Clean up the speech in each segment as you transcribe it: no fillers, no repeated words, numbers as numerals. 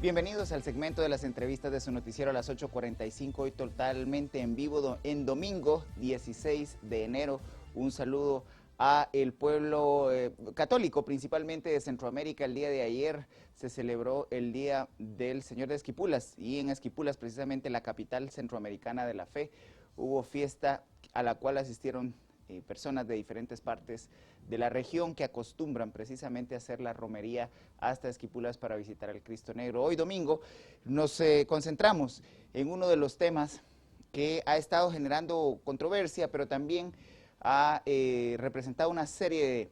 Bienvenidos al segmento de las entrevistas de su noticiero a las 8:45, hoy totalmente en vivo en domingo 16 de enero. Un saludo a el pueblo católico, principalmente de Centroamérica. El día de ayer se celebró el Día del Señor de Esquipulas y en Esquipulas, precisamente la capital centroamericana de la fe, hubo fiesta a la cual asistieron personas de diferentes partes de la región que acostumbran precisamente a hacer la romería hasta Esquipulas para visitar al Cristo Negro. Hoy domingo nos concentramos en uno de los temas que ha estado generando controversia, pero también ha representado una serie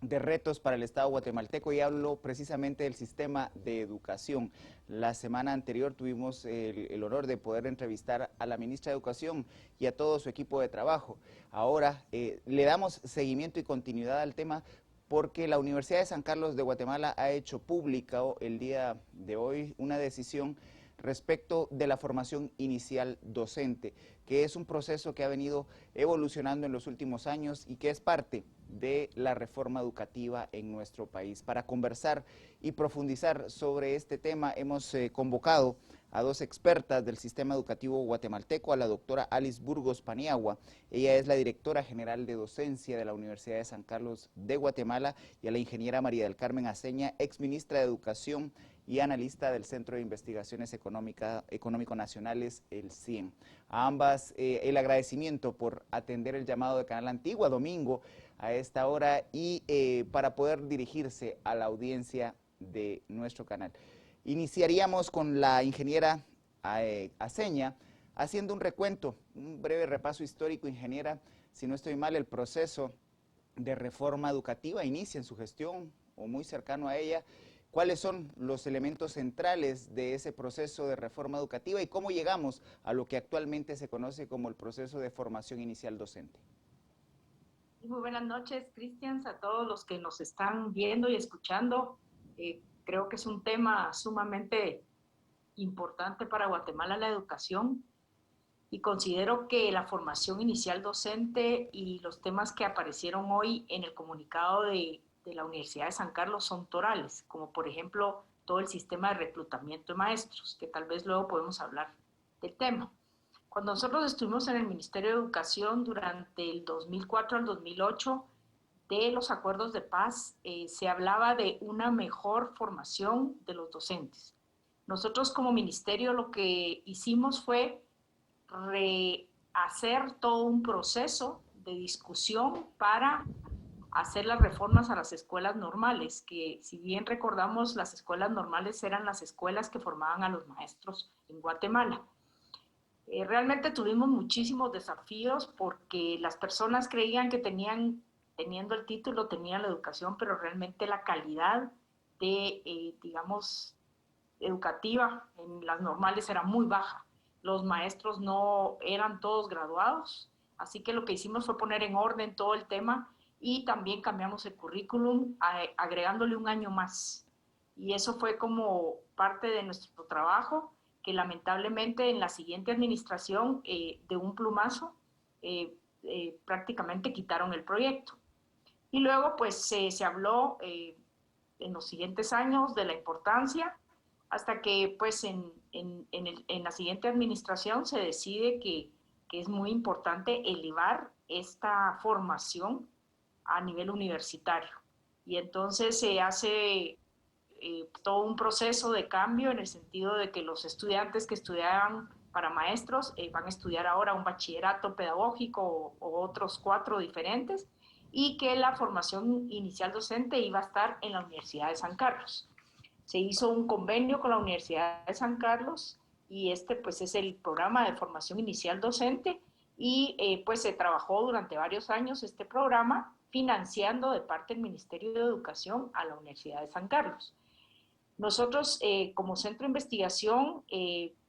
de retos para el Estado guatemalteco, y hablo precisamente del sistema de educación. La semana anterior tuvimos el honor de poder entrevistar a la ministra de Educación y a todo su equipo de trabajo. Ahora le damos seguimiento y continuidad al tema porque la Universidad de San Carlos de Guatemala ha hecho pública el día de hoy una decisión respecto de la formación inicial docente, que es un proceso que ha venido evolucionando en los últimos años y que es parte de la reforma educativa en nuestro país. Para conversar y profundizar sobre este tema hemos convocado a dos expertas del sistema educativo guatemalteco, a la doctora Alice Burgos Paniagua. Ella es la directora general de docencia de la Universidad de San Carlos de Guatemala, y a la ingeniera María del Carmen Aceña, exministra de Educación y analista del Centro de Investigaciones Económico Nacionales, el CIEN. A ambas el agradecimiento por atender el llamado de Canal Antigua domingo a esta hora y para poder dirigirse a la audiencia de nuestro canal. Iniciaríamos con la ingeniera Aceña, haciendo un recuento, un breve repaso histórico. Ingeniera, si no estoy mal, el proceso de reforma educativa inicia en su gestión o muy cercano a ella. ¿Cuáles son los elementos centrales de ese proceso de reforma educativa y cómo llegamos a lo que actualmente se conoce como el proceso de formación inicial docente? Muy buenas noches, Cristian, a todos los que nos están viendo y escuchando. Creo que es un tema sumamente importante para Guatemala, la educación, y considero que la formación inicial docente y los temas que aparecieron hoy en el comunicado de la Universidad de San Carlos son torales, como por ejemplo todo el sistema de reclutamiento de maestros, que tal vez luego podemos hablar del tema. Cuando nosotros estuvimos en el Ministerio de Educación durante el 2004 al 2008, de los acuerdos de paz, se hablaba de una mejor formación de los docentes. Nosotros como ministerio lo que hicimos fue rehacer todo un proceso de discusión para hacer las reformas a las escuelas normales, que si bien recordamos, las escuelas normales eran las escuelas que formaban a los maestros en Guatemala. Realmente tuvimos muchísimos desafíos porque las personas creían que teniendo el título, tenían la educación, pero realmente la calidad de, digamos, educativa en las normales era muy baja. Los maestros no eran todos graduados, así que lo que hicimos fue poner en orden todo el tema y también cambiamos el currículum agregándole un año más. Y eso fue como parte de nuestro trabajo, que lamentablemente en la siguiente administración, de un plumazo, prácticamente quitaron el proyecto. Y luego pues se habló en los siguientes años de la importancia, hasta que pues en la siguiente administración se decide que es muy importante elevar esta formación a nivel universitario. Y entonces se hace todo un proceso de cambio en el sentido de que los estudiantes que estudiaban para maestros van a estudiar ahora un bachillerato pedagógico o otros 4 diferentes, y que la formación inicial docente iba a estar en la Universidad de San Carlos. Se hizo un convenio con la Universidad de San Carlos y este pues es el programa de formación inicial docente, y pues se trabajó durante varios años este programa financiando de parte del Ministerio de Educación a la Universidad de San Carlos. Nosotros como centro de investigación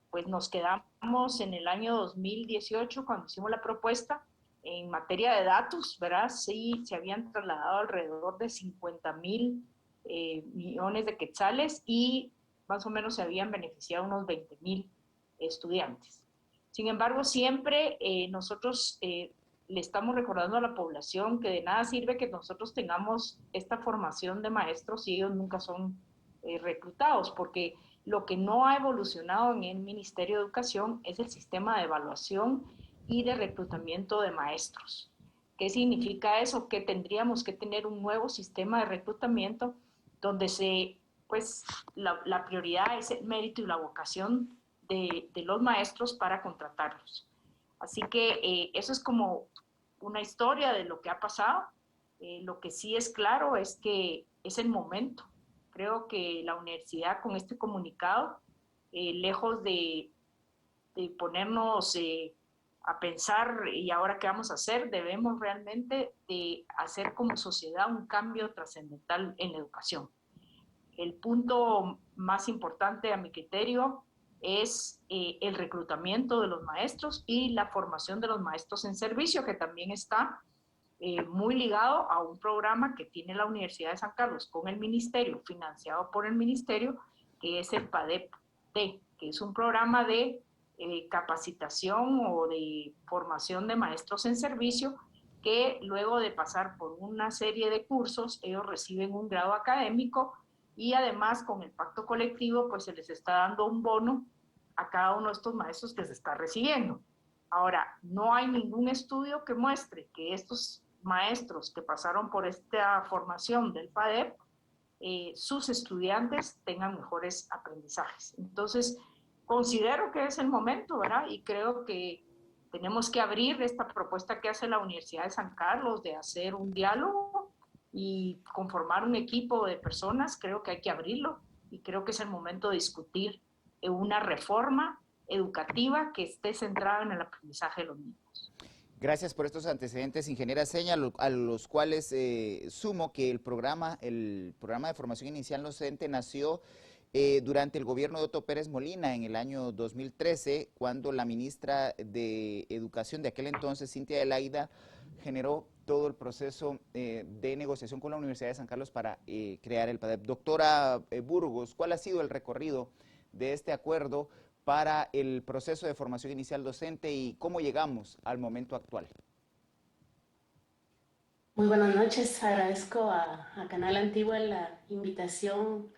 pues nos quedamos en el año 2018 cuando hicimos la propuesta en materia de datos, ¿verdad? Sí, se habían trasladado alrededor de 50,000 millones de quetzales y más o menos se habían beneficiado unos 20,000 estudiantes. Sin embargo, siempre nosotros le estamos recordando a la población que de nada sirve que nosotros tengamos esta formación de maestros si ellos nunca son reclutados, porque lo que no ha evolucionado en el Ministerio de Educación es el sistema de evaluación y de reclutamiento de maestros. ¿Qué significa eso? Que tendríamos que tener un nuevo sistema de reclutamiento donde pues, la prioridad es el mérito y la vocación de los maestros para contratarlos. Así que eso es como una historia de lo que ha pasado. Lo que sí es claro es que es el momento. Creo que la universidad con este comunicado, lejos de ponernos a pensar y ahora qué vamos a hacer, debemos realmente de hacer como sociedad un cambio trascendental en la educación. El punto más importante a mi criterio es el reclutamiento de los maestros y la formación de los maestros en servicio, que también está muy ligado a un programa que tiene la Universidad de San Carlos con el ministerio, financiado por el ministerio, que es el PADEP-T, que es un programa de capacitación o de formación de maestros en servicio, que luego de pasar por una serie de cursos, ellos reciben un grado académico y además con el pacto colectivo, pues se les está dando un bono a cada uno de estos maestros que se está recibiendo. Ahora, no hay ningún estudio que muestre que estos maestros que pasaron por esta formación del PADEP, sus estudiantes tengan mejores aprendizajes. Entonces, considero que es el momento, ¿verdad? Y creo que tenemos que abrir esta propuesta que hace la Universidad de San Carlos de hacer un diálogo y conformar un equipo de personas. Creo que hay que abrirlo y creo que es el momento de discutir una reforma educativa que esté centrada en el aprendizaje de los niños. Gracias por estos antecedentes, ingeniera Seña, a los cuales sumo que el programa de formación inicial docente nació durante el gobierno de Otto Pérez Molina en el año 2013, cuando la ministra de Educación de aquel entonces, Cintia Adelaida, generó todo el proceso de negociación con la Universidad de San Carlos para crear el PADEP. Doctora Burgos, ¿cuál ha sido el recorrido de este acuerdo para el proceso de formación inicial docente y cómo llegamos al momento actual? Muy buenas noches, agradezco a Canal Antigua la invitación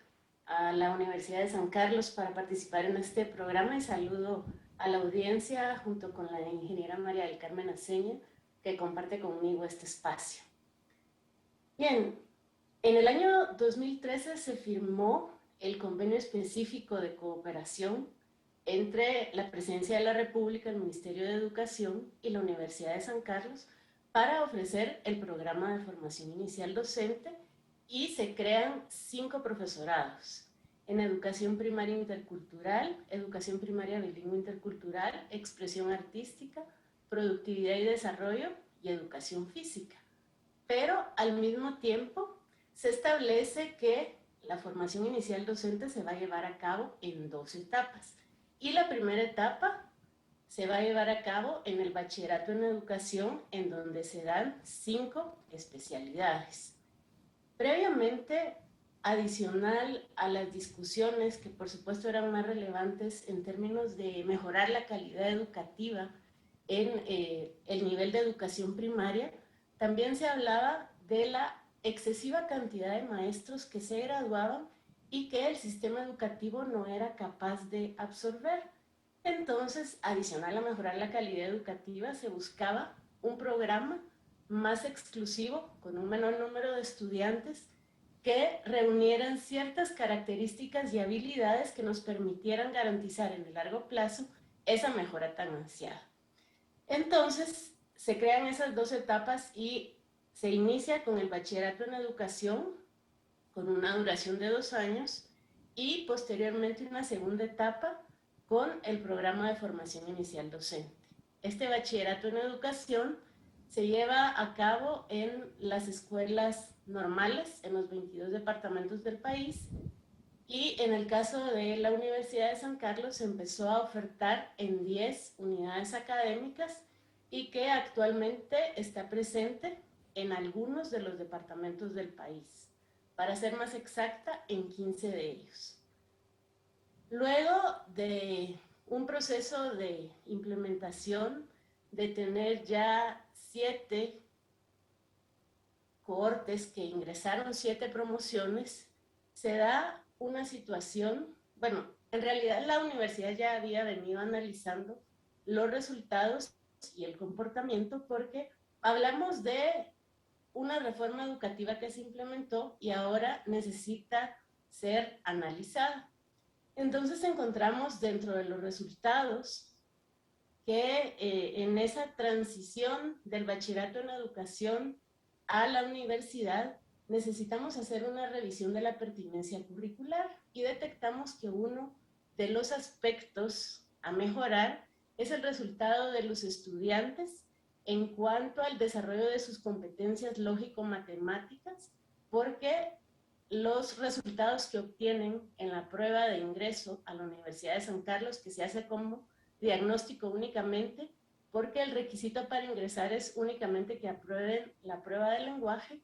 a la Universidad de San Carlos para participar en este programa y saludo a la audiencia junto con la ingeniera María del Carmen Aceña, que comparte conmigo este espacio. Bien, en el año 2013 se firmó el convenio específico de cooperación entre la Presidencia de la República, el Ministerio de Educación y la Universidad de San Carlos para ofrecer el programa de formación inicial docente y se crean 5 profesorados en educación primaria intercultural, educación primaria bilingüe intercultural, expresión artística, productividad y desarrollo y educación física. Pero al mismo tiempo se establece que la formación inicial docente se va a llevar a cabo en 2 etapas. Y la primera etapa se va a llevar a cabo en el bachillerato en educación, en donde se dan 5 especialidades. Previamente, adicional a las discusiones que por supuesto eran más relevantes en términos de mejorar la calidad educativa en el nivel de educación primaria, también se hablaba de la excesiva cantidad de maestros que se graduaban y que el sistema educativo no era capaz de absorber. Entonces, adicional a mejorar la calidad educativa, se buscaba un programa más exclusivo, con un menor número de estudiantes, que reunieran ciertas características y habilidades que nos permitieran garantizar en el largo plazo esa mejora tan ansiada. Entonces, se crean esas 2 etapas y se inicia con el bachillerato en educación, con una duración de 2 años, y posteriormente una segunda etapa con el programa de formación inicial docente. Este bachillerato en educación se lleva a cabo en las escuelas normales, en los 22 departamentos del país, y en el caso de la Universidad de San Carlos se empezó a ofertar en 10 unidades académicas y que actualmente está presente en algunos de los departamentos del país. Para ser más exacta, en 15 de ellos. Luego de un proceso de implementación, de tener ya 7 cohortes que ingresaron 7 promociones, se da una situación, bueno, en realidad la universidad ya había venido analizando los resultados y el comportamiento porque hablamos de una reforma educativa que se implementó y ahora necesita ser analizada. Entonces encontramos dentro de los resultados que en esa transición del bachillerato en educación a la universidad necesitamos hacer una revisión de la pertinencia curricular y detectamos que uno de los aspectos a mejorar es el resultado de los estudiantes en cuanto al desarrollo de sus competencias lógico-matemáticas, porque los resultados que obtienen en la prueba de ingreso a la Universidad de San Carlos, que se hace como diagnóstico únicamente, porque el requisito para ingresar es únicamente que aprueben la prueba de lenguaje,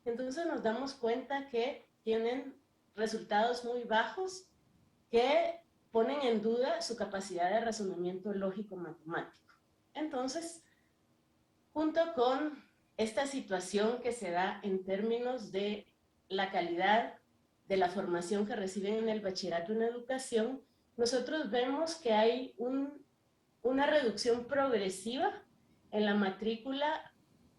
entonces nos damos cuenta que tienen resultados muy bajos que ponen en duda su capacidad de razonamiento lógico-matemático. Entonces, junto con esta situación que se da en términos de la calidad de la formación que reciben en el bachillerato en educación, nosotros vemos que hay una reducción progresiva en la matrícula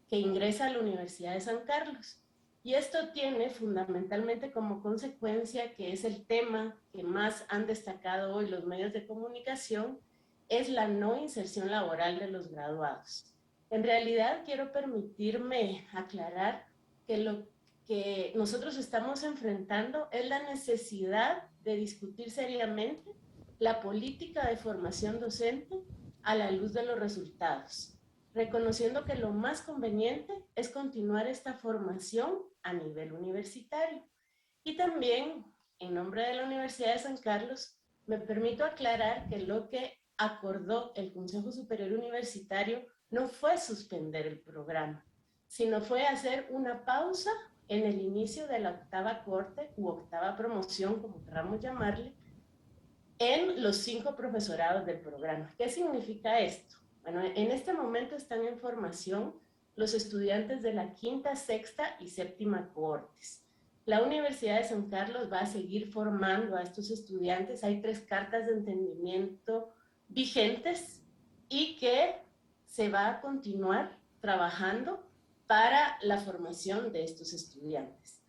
que ingresa a la Universidad de San Carlos. Y esto tiene fundamentalmente como consecuencia, que es el tema que más han destacado hoy los medios de comunicación, es la no inserción laboral de los graduados. En realidad quiero permitirme aclarar que lo que nosotros estamos enfrentando es la necesidad de discutir seriamente la política de formación docente a la luz de los resultados, reconociendo que lo más conveniente es continuar esta formación a nivel universitario. Y también, en nombre de la Universidad de San Carlos, me permito aclarar que lo que acordó el Consejo Superior Universitario no fue suspender el programa, sino fue hacer una pausa en el inicio de la octava corte u octava promoción, como queramos llamarle, en los 5 profesorados del programa. ¿Qué significa esto? Bueno, en este momento están en formación los estudiantes de la quinta, sexta y séptima cohortes. La Universidad de San Carlos va a seguir formando a estos estudiantes. Hay 3 cartas de entendimiento vigentes y que se va a continuar trabajando para la formación de estos estudiantes.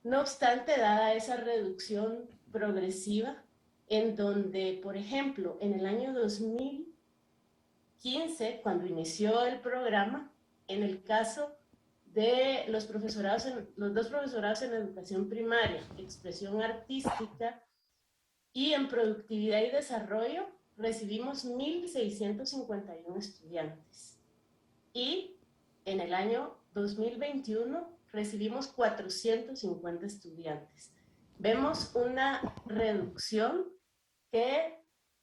No obstante, dada esa reducción progresiva, en donde, por ejemplo, en el año 2015, cuando inició el programa, en el caso de los profesorados, los 2 profesorados en educación primaria, expresión artística y en productividad y desarrollo, recibimos 1,651 estudiantes. Y en el año 2021 recibimos 450 estudiantes. Vemos una reducción que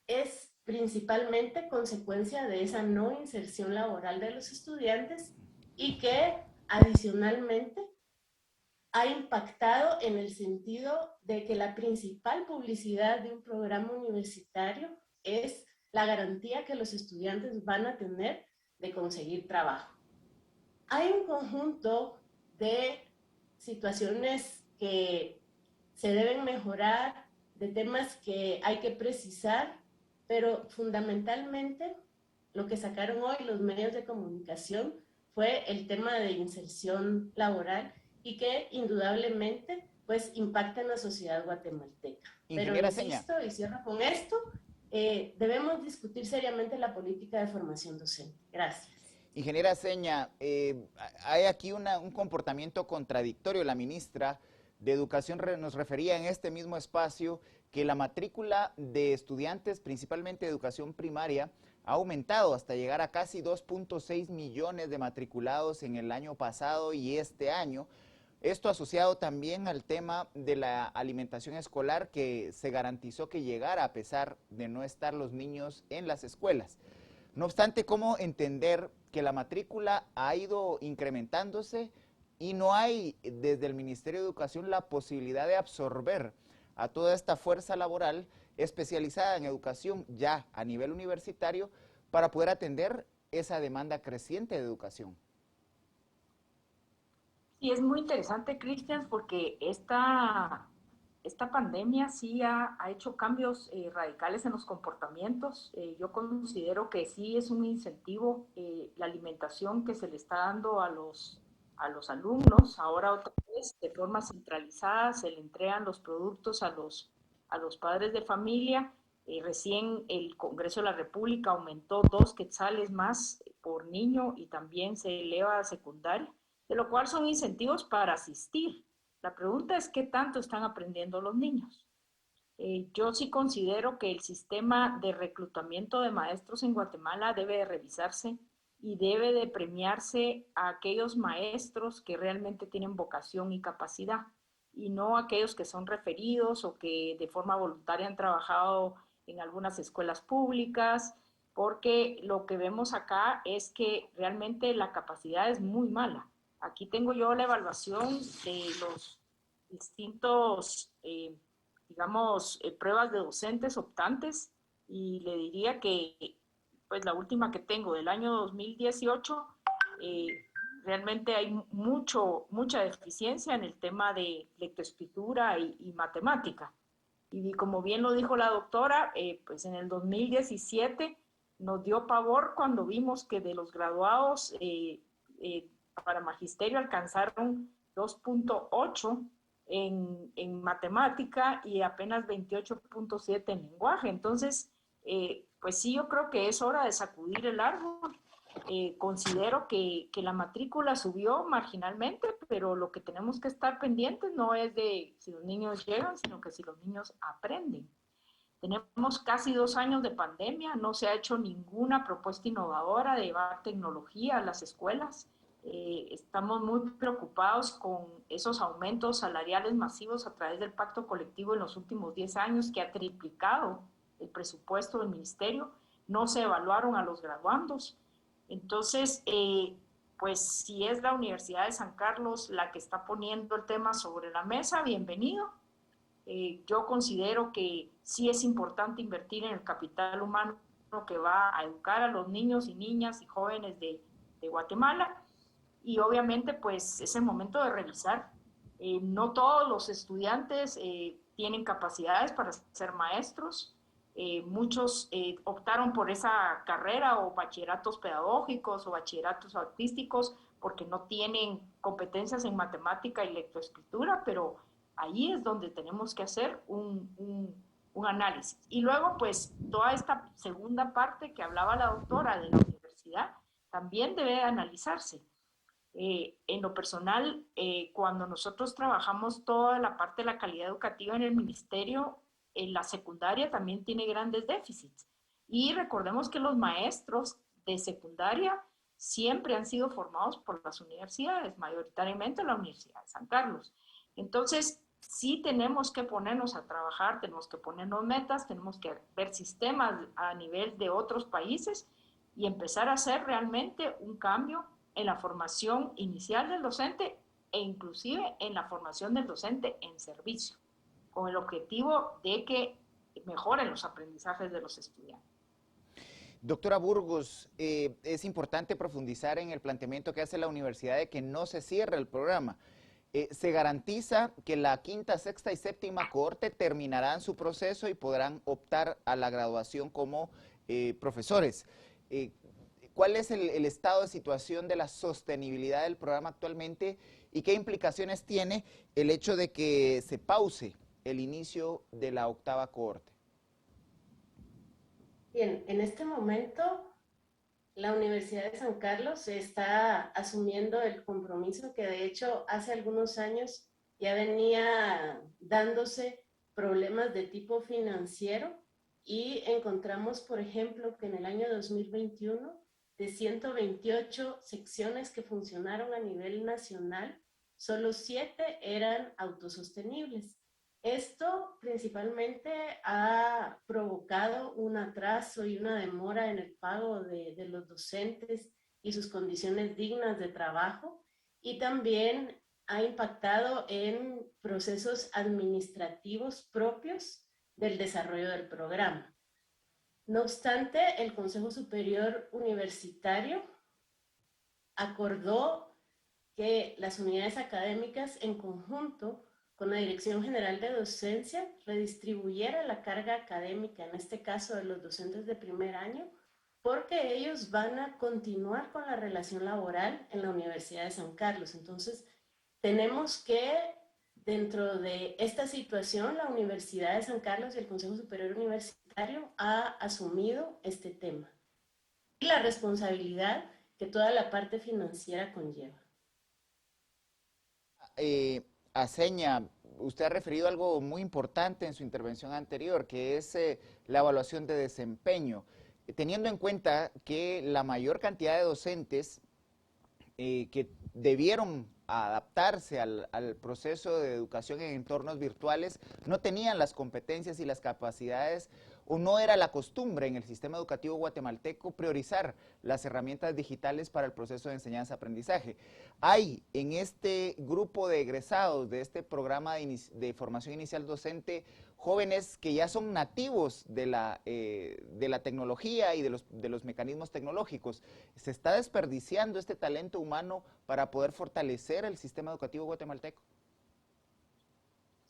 es principalmente consecuencia de esa no inserción laboral de los estudiantes y que adicionalmente ha impactado en el sentido de que la principal publicidad de un programa universitario es la garantía que los estudiantes van a tener de conseguir trabajo. Hay un conjunto de situaciones que se deben mejorar, de temas que hay que precisar, pero fundamentalmente lo que sacaron hoy los medios de comunicación fue el tema de inserción laboral y que indudablemente pues impacta en la sociedad guatemalteca. Ingeniera Pero insisto y cierro con esto, debemos discutir seriamente la política de formación docente. Gracias. Ingeniera Seña, hay aquí un comportamiento contradictorio. La ministra de Educación nos refería en este mismo espacio que la matrícula de estudiantes, principalmente de educación primaria, ha aumentado hasta llegar a casi 2.6 millones de matriculados en el año pasado y este año. Esto asociado también al tema de la alimentación escolar, que se garantizó que llegara a pesar de no estar los niños en las escuelas. No obstante, ¿cómo entender que la matrícula ha ido incrementándose y no hay desde el Ministerio de Educación la posibilidad de absorber a toda esta fuerza laboral especializada en educación ya a nivel universitario para poder atender esa demanda creciente de educación? Sí, es muy interesante, Cristian, porque esta esta pandemia sí ha hecho cambios radicales en los comportamientos. Yo considero que sí es un incentivo la alimentación que se le está dando a los alumnos. Ahora otra vez, de forma centralizada, se le entregan los productos a los padres de familia. Recién el Congreso de la República aumentó 2 quetzales más por niño y también se eleva a secundaria, de lo cual son incentivos para asistir. La pregunta es qué tanto están aprendiendo los niños. Yo sí considero que el sistema de reclutamiento de maestros en Guatemala debe de revisarse y debe de premiarse a aquellos maestros que realmente tienen vocación y capacidad y no a aquellos que son referidos o que de forma voluntaria han trabajado en algunas escuelas públicas, porque lo que vemos acá es que realmente la capacidad es muy mala. Aquí tengo yo la evaluación de los distintos, digamos, pruebas de docentes optantes y le diría que pues la última que tengo del año 2018, eh, realmente hay mucha deficiencia en el tema de lectoescritura y matemática. Y como bien lo dijo la doctora, pues en el 2017 nos dio pavor cuando vimos que de los graduados para magisterio alcanzaron 2.8 en matemática y apenas 28.7 en lenguaje. Entonces, pues sí, yo creo que es hora de sacudir el árbol. Considero que la matrícula subió marginalmente, pero lo que tenemos que estar pendientes no es de si los niños llegan, sino que si los niños aprenden. Tenemos casi 2 años de pandemia, no se ha hecho ninguna propuesta innovadora de llevar tecnología a las escuelas. Estamos muy preocupados con esos aumentos salariales masivos a través del pacto colectivo en los últimos 10 años que ha triplicado el presupuesto del ministerio. No se evaluaron a los graduandos. Entonces, pues si es la Universidad de San Carlos la que está poniendo el tema sobre la mesa, bienvenido. Yo considero que sí es importante invertir en el capital humano que va a educar a los niños y niñas y jóvenes de Guatemala y obviamente pues es el momento de revisar. No todos los estudiantes tienen capacidades para ser maestros. Muchos optaron por esa carrera o bachilleratos pedagógicos o bachilleratos artísticos porque no tienen competencias en matemática y lectoescritura, pero ahí es donde tenemos que hacer un análisis. Y luego, pues, toda esta segunda parte que hablaba la doctora de la universidad también debe analizarse. En lo personal, cuando nosotros trabajamos toda la parte de la calidad educativa en el ministerio, en la secundaria también tiene grandes déficits. Y recordemos que los maestros de secundaria siempre han sido formados por las universidades, mayoritariamente la Universidad de San Carlos. Entonces, sí tenemos que ponernos a trabajar, tenemos que ponernos metas, tenemos que ver sistemas a nivel de otros países y empezar a hacer realmente un cambio en la formación inicial del docente e inclusive en la formación del docente en servicio, con el objetivo de que mejoren los aprendizajes de los estudiantes. Doctora Burgos, es importante profundizar en el planteamiento que hace la universidad de que no se cierre el programa. Se garantiza que la quinta, sexta y séptima cohorte terminarán su proceso y podrán optar a la graduación como profesores. ¿Cuál es el estado de situación de la sostenibilidad del programa actualmente y qué implicaciones tiene el hecho de que se pause el inicio de la octava cohorte? Bien, en este momento la Universidad de San Carlos está asumiendo el compromiso que de hecho hace algunos años ya venía dándose problemas de tipo financiero y encontramos, por ejemplo, que en el año 2021 de 128 secciones que funcionaron a nivel nacional, solo 7 eran autosostenibles. Esto principalmente ha provocado un atraso y una demora en el pago de los docentes y sus condiciones dignas de trabajo y también ha impactado en procesos administrativos propios del desarrollo del programa. No obstante, el Consejo Superior Universitario acordó que las unidades académicas en conjunto con la Dirección General de Docencia redistribuyera la carga académica, en este caso de los docentes de primer año, porque ellos van a continuar con la relación laboral en la Universidad de San Carlos. Entonces, tenemos que, dentro de esta situación, la Universidad de San Carlos y el Consejo Superior Universitario ha asumido este tema y la responsabilidad que toda la parte financiera conlleva. Aseña, usted ha referido algo muy importante en su intervención anterior, que es la evaluación de desempeño. Teniendo en cuenta que la mayor cantidad de docentes que debieron adaptarse al proceso de educación en entornos virtuales no tenían las competencias y las capacidades, o no era la costumbre en el sistema educativo guatemalteco priorizar las herramientas digitales para el proceso de enseñanza-aprendizaje. Hay en este grupo de egresados de este programa de formación inicial docente jóvenes que ya son nativos de la tecnología y de los mecanismos tecnológicos. ¿Se está desperdiciando este talento humano para poder fortalecer el sistema educativo guatemalteco?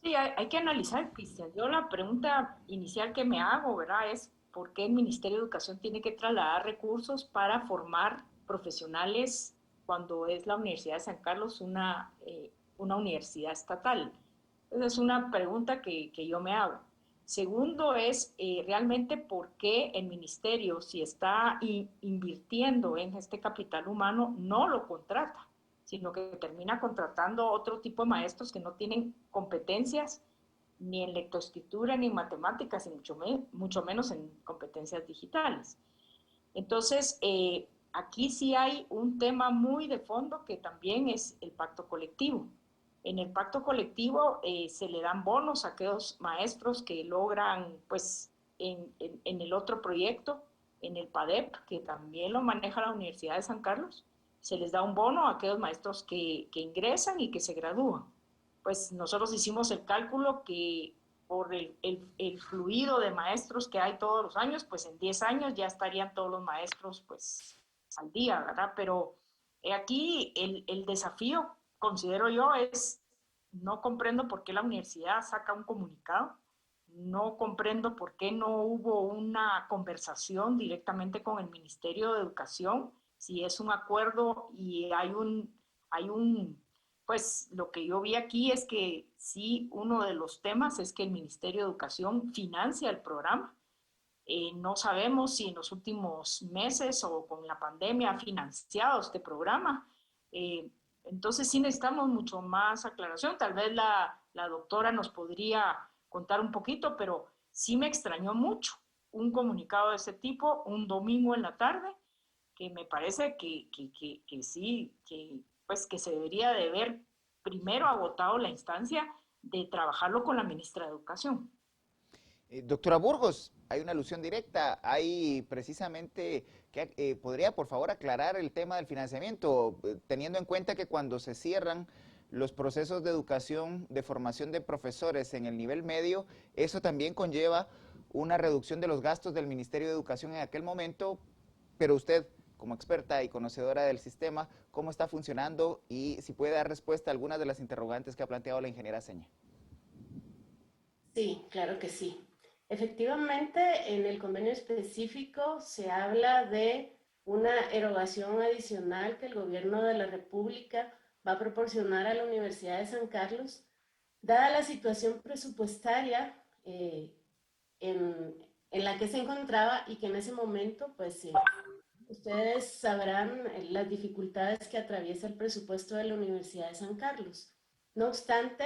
Sí, hay que analizar, Cristian. Yo la pregunta inicial que me hago, ¿verdad? Es ¿por qué el Ministerio de Educación tiene que trasladar recursos para formar profesionales cuando es la Universidad de San Carlos una universidad estatal? Esa es una pregunta que yo me hago. Segundo es realmente por qué el ministerio, si está invirtiendo en este capital humano, no lo contrata, sino que termina contratando otro tipo de maestros que no tienen competencias ni en lectoescritura ni en matemáticas y mucho menos en competencias digitales. Entonces, aquí sí hay un tema muy de fondo que también es el pacto colectivo. En el pacto colectivo se le dan bonos a aquellos maestros que logran, pues, en el otro proyecto, en el PADEP, que también lo maneja la Universidad de San Carlos, se les da un bono a aquellos maestros que ingresan y que se gradúan. Pues nosotros hicimos el cálculo que por el fluido de maestros que hay todos los años, pues en 10 años ya estarían todos los maestros pues al día, ¿verdad? Pero aquí el desafío, considero yo, es no comprendo por qué la universidad saca un comunicado, no comprendo por qué no hubo una conversación directamente con el Ministerio de Educación, si es un acuerdo y hay un pues lo que yo vi aquí es que sí, uno de los temas es que el Ministerio de Educación financia el programa. No sabemos si en los últimos meses o con la pandemia ha financiado este programa. Entonces sí necesitamos mucho más aclaración. Tal vez la doctora nos podría contar un poquito, pero sí me extrañó mucho un comunicado de ese tipo un domingo en la tarde, que me parece que sí, pues que se debería de ver primero agotado la instancia de trabajarlo con la ministra de Educación. Doctora Burgos, hay una alusión directa, hay precisamente, que podría por favor aclarar el tema del financiamiento, teniendo en cuenta que cuando se cierran los procesos de educación, de formación de profesores en el nivel medio, eso también conlleva una reducción de los gastos del Ministerio de Educación en aquel momento, pero usted, como experta y conocedora del sistema, ¿cómo está funcionando y si puede dar respuesta a algunas de las interrogantes que ha planteado la ingeniera Seña? Sí, claro que sí. Efectivamente, en el convenio específico se habla de una erogación adicional que el gobierno de la República va a proporcionar a la Universidad de San Carlos, dada la situación presupuestaria en la que se encontraba y que en ese momento, pues ustedes sabrán las dificultades que atraviesa el presupuesto de la Universidad de San Carlos. No obstante,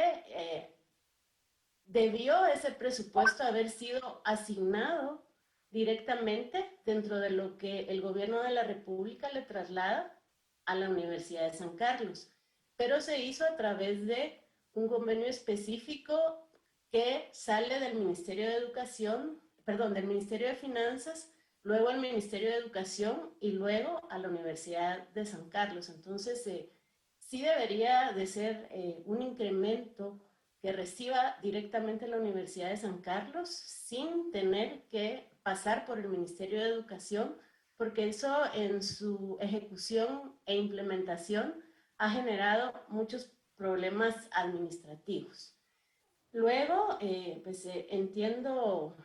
debió ese presupuesto haber sido asignado directamente dentro de lo que el gobierno de la República le traslada a la Universidad de San Carlos, pero se hizo a través de un convenio específico que sale del Ministerio de Educación, perdón, del Ministerio de Finanzas, luego al Ministerio de Educación y luego a la Universidad de San Carlos. Entonces, sí debería de ser un incremento que reciba directamente la Universidad de San Carlos sin tener que pasar por el Ministerio de Educación, porque eso en su ejecución e implementación ha generado muchos problemas administrativos. Luego, entiendo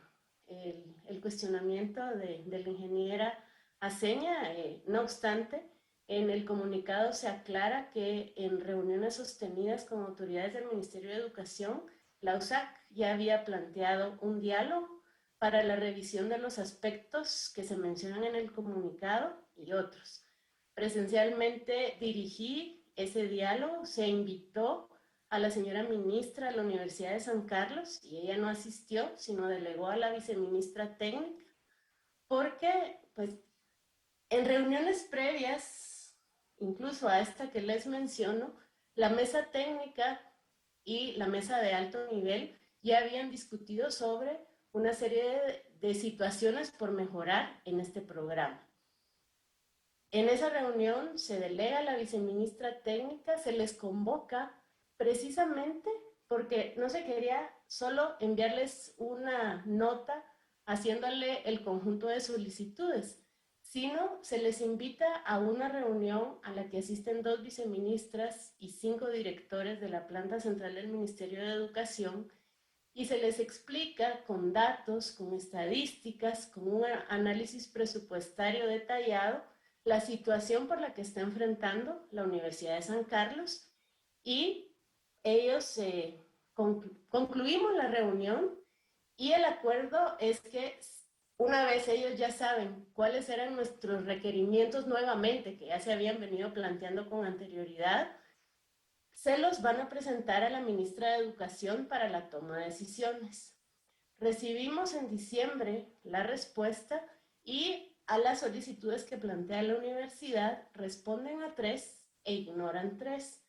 el cuestionamiento de la ingeniera Aseña. No obstante, en el comunicado se aclara que en reuniones sostenidas con autoridades del Ministerio de Educación, la USAC ya había planteado un diálogo para la revisión de los aspectos que se mencionan en el comunicado y otros. Presencialmente dirigí ese diálogo, se invitó a la señora ministra de la Universidad de San Carlos y ella no asistió, sino delegó a la viceministra técnica, porque pues en reuniones previas, incluso a esta que les menciono, la mesa técnica y la mesa de alto nivel ya habían discutido sobre una serie de situaciones por mejorar en este programa. En esa reunión se delega a la viceministra técnica, se les convoca precisamente porque no se quería solo enviarles una nota haciéndole el conjunto de solicitudes, sino se les invita a una reunión a la que asisten 2 viceministras y 5 directores de la planta central del Ministerio de Educación y se les explica con datos, con estadísticas, con un análisis presupuestario detallado la situación por la que está enfrentando la Universidad de San Carlos y ellos concluimos la reunión y el acuerdo es que una vez ellos ya saben cuáles eran nuestros requerimientos nuevamente, que ya se habían venido planteando con anterioridad, se los van a presentar a la ministra de Educación para la toma de decisiones. Recibimos en diciembre la respuesta y a las solicitudes que plantea la universidad responden a 3 e ignoran 3.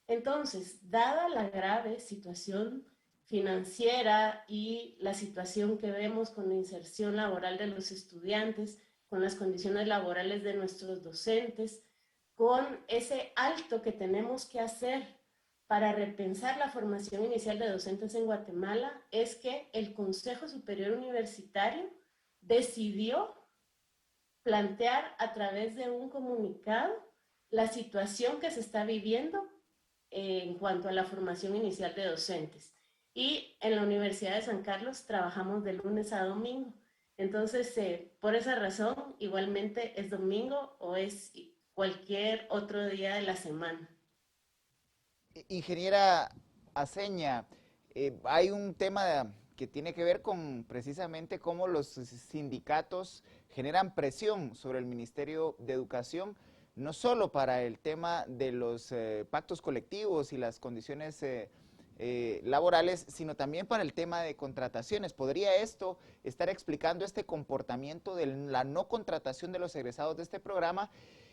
Entonces, dada la grave situación financiera y la situación que vemos con la inserción laboral de los estudiantes, con las condiciones laborales de nuestros docentes, con ese alto que tenemos que hacer para repensar la formación inicial de docentes en Guatemala, es que el Consejo Superior Universitario decidió plantear a través de un comunicado la situación que se está viviendo en cuanto a la formación inicial de docentes. Y en la Universidad de San Carlos trabajamos de lunes a domingo. Entonces, por esa razón, igualmente es domingo o es cualquier otro día de la semana. Ingeniera Aseña, hay un tema que tiene que ver con precisamente cómo los sindicatos generan presión sobre el Ministerio de Educación, no solo para el tema de los pactos colectivos y las condiciones laborales, sino también para el tema de contrataciones. ¿Podría esto estar explicando este comportamiento de la no contratación de los egresados de este programa?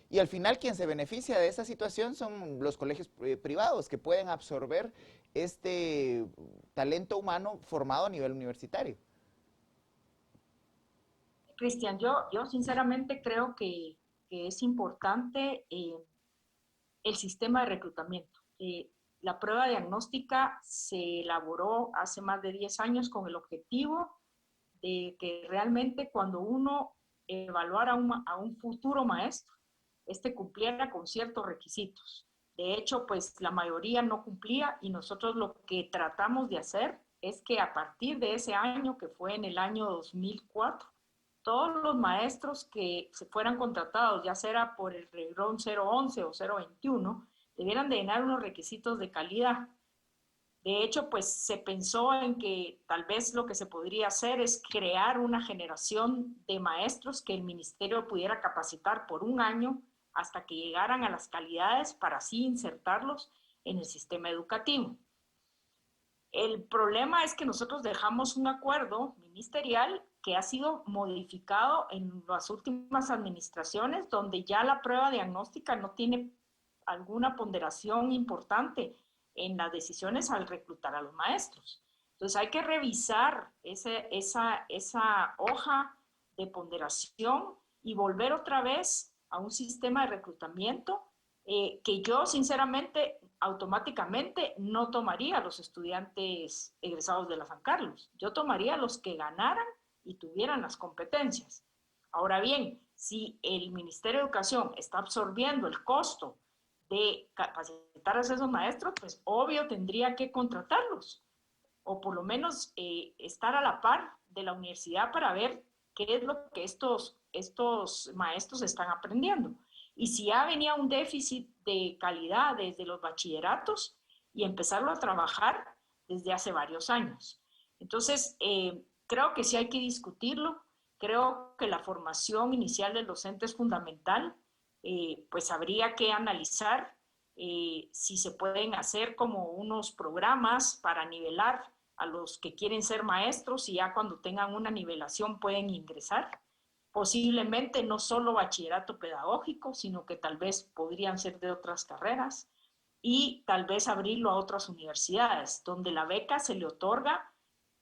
Y al final quien se beneficia de esa situación son los colegios privados que pueden absorber este talento humano formado a nivel universitario. Cristian, yo sinceramente creo que es importante el sistema de reclutamiento. La prueba diagnóstica se elaboró hace más de 10 años con el objetivo de que realmente cuando uno evaluara a un futuro maestro, este cumpliera con ciertos requisitos. De hecho, pues la mayoría no cumplía y nosotros lo que tratamos de hacer es que a partir de ese año, que fue en el año 2004, todos los maestros que se fueran contratados, ya sea por el reglón 011 o 021, debieran de llenar unos requisitos de calidad. De hecho, pues se pensó en que tal vez lo que se podría hacer es crear una generación de maestros que el ministerio pudiera capacitar por un año hasta que llegaran a las calidades para así insertarlos en el sistema educativo. El problema es que nosotros dejamos un acuerdo ministerial que ha sido modificado en las últimas administraciones, donde ya la prueba diagnóstica no tiene alguna ponderación importante en las decisiones al reclutar a los maestros. Entonces hay que revisar esa hoja de ponderación y volver otra vez a un sistema de reclutamiento que yo sinceramente automáticamente no tomaría a los estudiantes egresados de la San Carlos. Yo tomaría a los que ganaran y tuvieran las competencias. Ahora bien, si el Ministerio de Educación está absorbiendo el costo de capacitar a esos maestros, pues obvio tendría que contratarlos. o por lo menos estar a la par de la universidad para ver qué es lo que estos maestros están aprendiendo. Y si ya venía un déficit de calidad desde los bachilleratos y empezarlo a trabajar desde hace varios años. Entonces, creo que sí hay que discutirlo. Creo que la formación inicial del docente es fundamental. Pues habría que analizar si se pueden hacer como unos programas para nivelar a los que quieren ser maestros y ya cuando tengan una nivelación pueden ingresar. Posiblemente no solo bachillerato pedagógico, sino que tal vez podrían ser de otras carreras y tal vez abrirlo a otras universidades, donde la beca se le otorga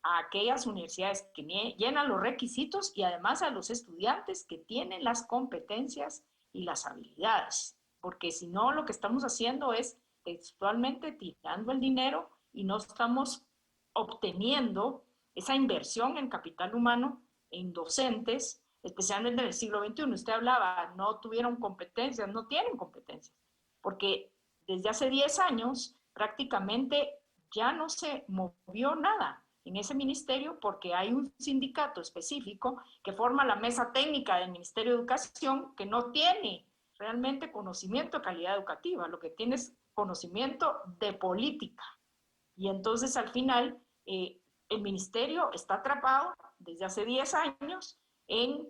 a aquellas universidades que llenan los requisitos y además a los estudiantes que tienen las competencias y las habilidades. Porque si no, lo que estamos haciendo es textualmente tirando el dinero y no estamos obteniendo esa inversión en capital humano, en docentes, especialmente en el siglo XXI. Usted hablaba, no tuvieron competencias, no tienen competencias, porque desde hace 10 años prácticamente ya no se movió nada en ese ministerio porque hay un sindicato específico que forma la mesa técnica del Ministerio de Educación que no tiene realmente conocimiento de calidad educativa, lo que tiene es conocimiento de política. Y entonces al final el ministerio está atrapado desde hace 10 años en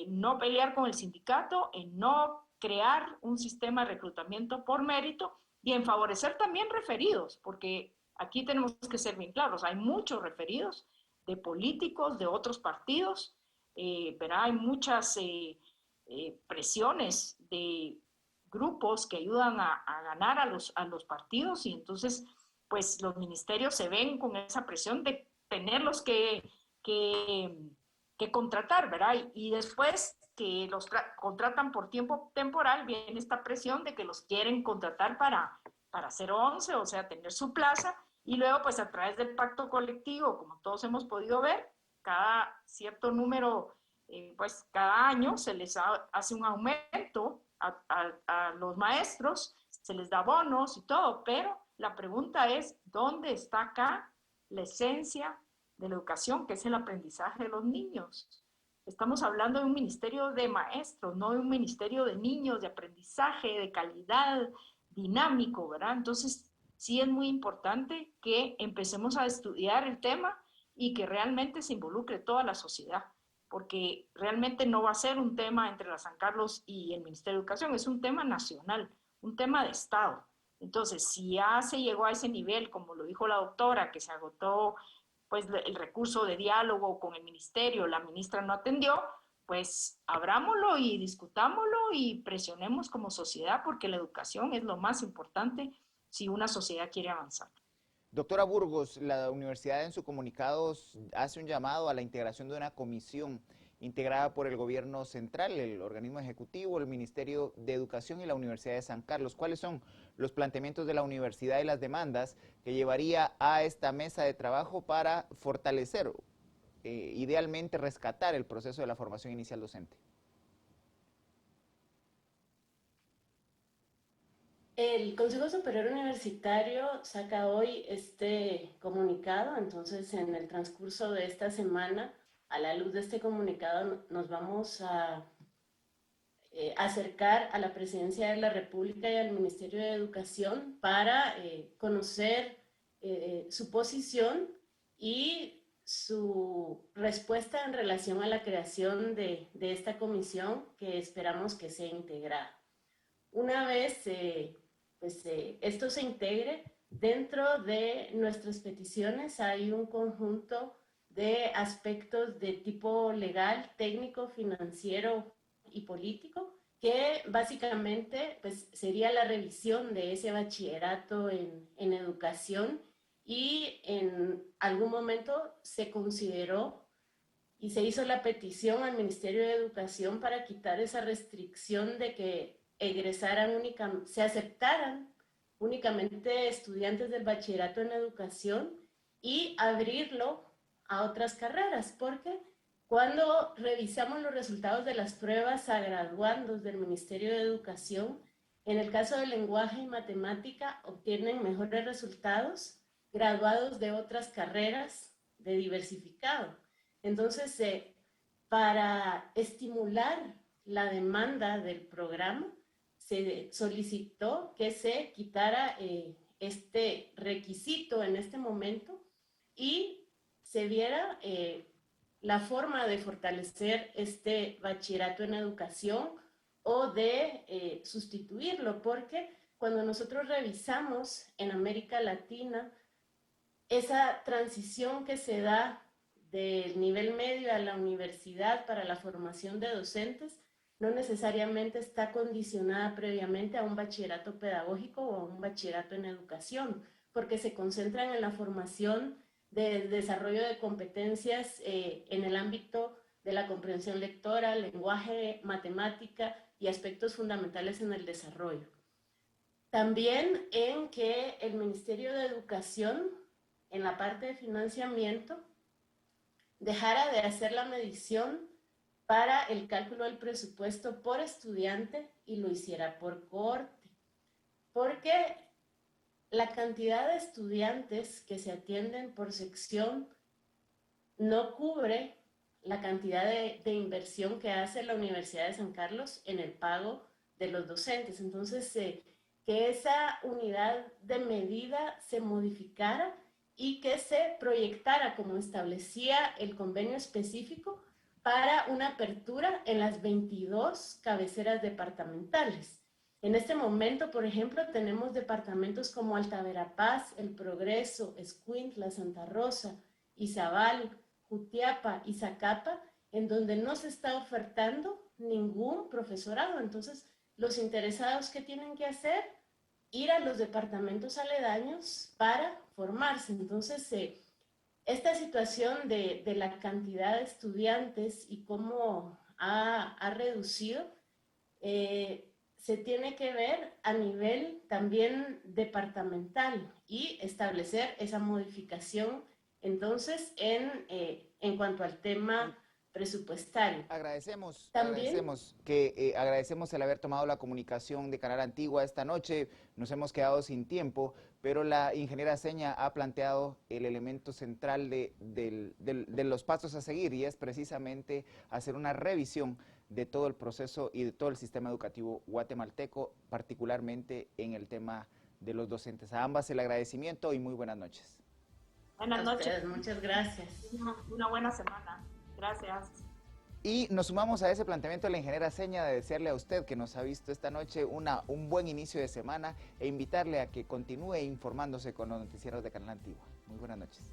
no pelear con el sindicato, en no crear un sistema de reclutamiento por mérito y en favorecer también referidos, porque aquí tenemos que ser bien claros, hay muchos referidos de políticos, de otros partidos, pero hay muchas presiones de grupos que ayudan a ganar a los partidos y entonces pues los ministerios se ven con esa presión de tenerlos que contratar, ¿verdad? Y después que los contratan por tiempo temporal, viene esta presión de que los quieren contratar para hacer 11, o sea, tener su plaza, y luego pues a través del pacto colectivo, como todos hemos podido ver, cada cierto número, pues cada año se les hace un aumento a los maestros, se les da bonos y todo, pero la pregunta es, ¿dónde está acá la esencia de la educación, que es el aprendizaje de los niños? Estamos hablando de un ministerio de maestros, no de un ministerio de niños, de aprendizaje, de calidad, dinámico, ¿verdad? Entonces, sí es muy importante que empecemos a estudiar el tema y que realmente se involucre toda la sociedad, porque realmente no va a ser un tema entre la San Carlos y el Ministerio de Educación, es un tema nacional, un tema de Estado. Entonces, si ya se llegó a ese nivel, como lo dijo la doctora, que se agotó pues el recurso de diálogo con el ministerio, la ministra no atendió, pues abrámoslo y discutámoslo y presionemos como sociedad porque la educación es lo más importante si una sociedad quiere avanzar. Doctora Burgos, la universidad en su comunicado hace un llamado a la integración de una comisión integrada por el gobierno central, el organismo ejecutivo, el Ministerio de Educación y la Universidad de San Carlos. ¿Cuáles son los planteamientos de la universidad y las demandas que llevaría a esta mesa de trabajo para fortalecer, idealmente rescatar el proceso de la formación inicial docente? El Consejo Superior Universitario saca hoy este comunicado, entonces en el transcurso de esta semana, a la luz de este comunicado, nos vamos a acercar a la Presidencia de la República y al Ministerio de Educación para conocer su posición y su respuesta en relación a la creación de esta comisión que esperamos que sea integrada. Una vez esto se integre, dentro de nuestras peticiones hay un conjunto de aspectos de tipo legal, técnico, financiero y político, que básicamente pues, sería la revisión de ese bachillerato en educación y en algún momento se consideró y se hizo la petición al Ministerio de Educación para quitar esa restricción de que se aceptaran únicamente estudiantes del bachillerato en educación y abrirlo a otras carreras, porque cuando revisamos los resultados de las pruebas a graduandos del Ministerio de Educación, en el caso de lenguaje y matemática obtienen mejores resultados graduados de otras carreras de diversificado. Entonces, para estimular la demanda del programa, se solicitó que se quitara este requisito en este momento y se viera la forma de fortalecer este bachillerato en educación o de sustituirlo, porque cuando nosotros revisamos en América Latina esa transición que se da del nivel medio a la universidad para la formación de docentes no necesariamente está condicionada previamente a un bachillerato pedagógico o a un bachillerato en educación, porque se concentran en la formación de desarrollo de competencias en el ámbito de la comprensión lectora, lenguaje, matemática y aspectos fundamentales en el desarrollo. También en que el Ministerio de Educación, en la parte de financiamiento, dejara de hacer la medición para el cálculo del presupuesto por estudiante y lo hiciera por cohorte, porque la cantidad de estudiantes que se atienden por sección no cubre la cantidad de inversión que hace la Universidad de San Carlos en el pago de los docentes. Entonces, que esa unidad de medida se modificara y que se proyectara como establecía el convenio específico para una apertura en las 22 cabeceras departamentales. En este momento, por ejemplo, tenemos departamentos como Alta Verapaz, El Progreso, Escuintla, Santa Rosa, Izabal, Jutiapa y Zacapa, en donde no se está ofertando ningún profesorado. Entonces, los interesados, ¿qué tienen que hacer? Ir a los departamentos aledaños para formarse. Entonces, esta situación de la cantidad de estudiantes y cómo ha reducido, se tiene que ver a nivel también departamental y establecer esa modificación entonces en cuanto al tema presupuestario. Agradecemos, También, agradecemos el haber tomado la comunicación de Canal Antigua esta noche. Nos hemos quedado sin tiempo, pero la ingeniera Seña ha planteado el elemento central de los pasos a seguir, y es precisamente hacer una revisión de todo el proceso y de todo el sistema educativo guatemalteco, particularmente en el tema de los docentes. A ambas el agradecimiento y muy buenas noches. Buenas noches. Muchas gracias. Una buena semana. Gracias. Y nos sumamos a ese planteamiento de la ingeniera Seña de desearle a usted, que nos ha visto esta noche, un buen inicio de semana, e invitarle a que continúe informándose con los noticieros de Canal Antigua. Muy buenas noches.